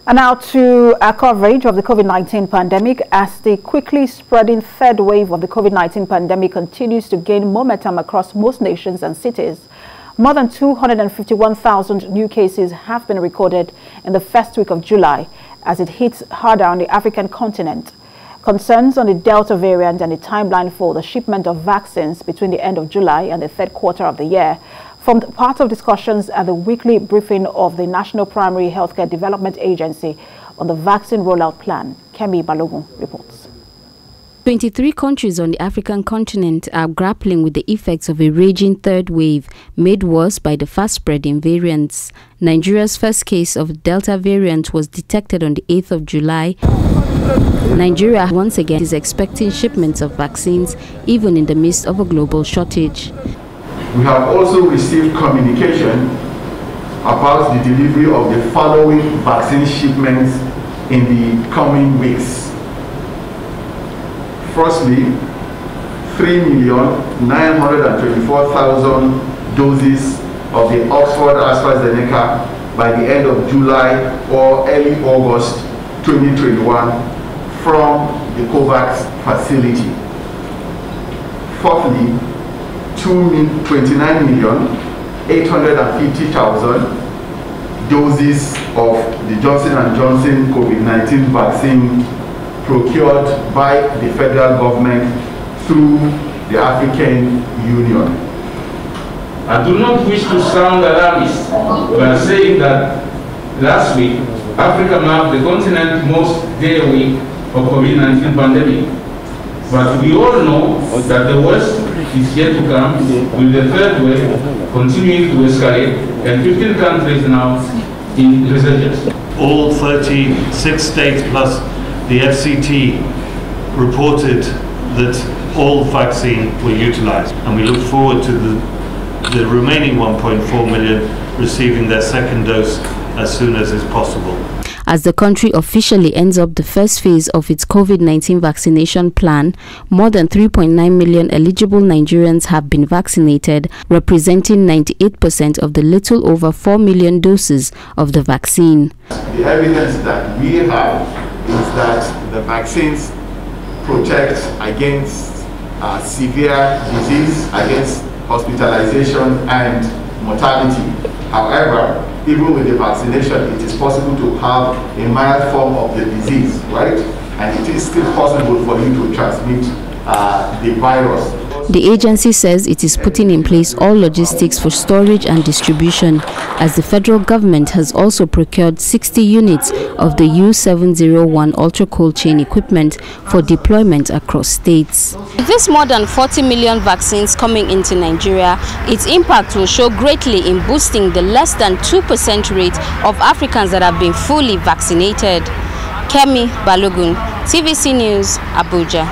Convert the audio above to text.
And now to our coverage of the COVID-19 pandemic. As the quickly spreading third wave of the COVID-19 pandemic continues to gain momentum across most nations and cities, more than 251,000 new cases have been recorded in the first week of July as it hits harder on the African continent. Concerns on the Delta variant and the timeline for the shipment of vaccines between the end of July and the third quarter of the year formed part of discussions at the weekly briefing of the National Primary Healthcare Development Agency on the vaccine rollout plan. Kemi Balogun reports. 23 countries on the African continent are grappling with the effects of a raging third wave made worse by the fast-spreading variants. Nigeria's first case of the Delta variant was detected on the 8th of July. Nigeria once again is expecting shipments of vaccines even in the midst of a global shortage. We have also received communication about the delivery of the following vaccine shipments in the coming weeks. Firstly, 3,924,000 doses of the Oxford AstraZeneca by the end of July or early August 2021 from the COVAX facility. Fourthly, 29,850,000 doses of the Johnson & Johnson COVID-19 vaccine procured by the federal government through the African Union. I do not wish to sound alarmist by saying that last week, Africa marked the continent's most dire week of COVID-19 pandemic. But we all know that the worst is yet to come, with the third wave continuing to escalate and 15 countries now in resurgence. All 36 states plus the FCT reported that all vaccine were utilized, and we look forward to the remaining 1.4 million receiving their second dose as soon as is possible. As the country officially ends up the first phase of its COVID-19 vaccination plan, more than 3.9 million eligible Nigerians have been vaccinated, representing 98% of the little over 4 million doses of the vaccine. The evidence that we have is that the vaccines protect against severe disease, against hospitalization and mortality. However, even with the vaccination, it is possible to have a mild form of the disease, right? And it is still possible for you to transmit the virus. The agency says it is putting in place all logistics for storage and distribution, as the federal government has also procured 60 units of the U701 ultra-cold chain equipment for deployment across states. With this more than 40 million vaccines coming into Nigeria, its impact will show greatly in boosting the less than 2% rate of Africans that have been fully vaccinated. Kemi Balogun, TVC News, Abuja.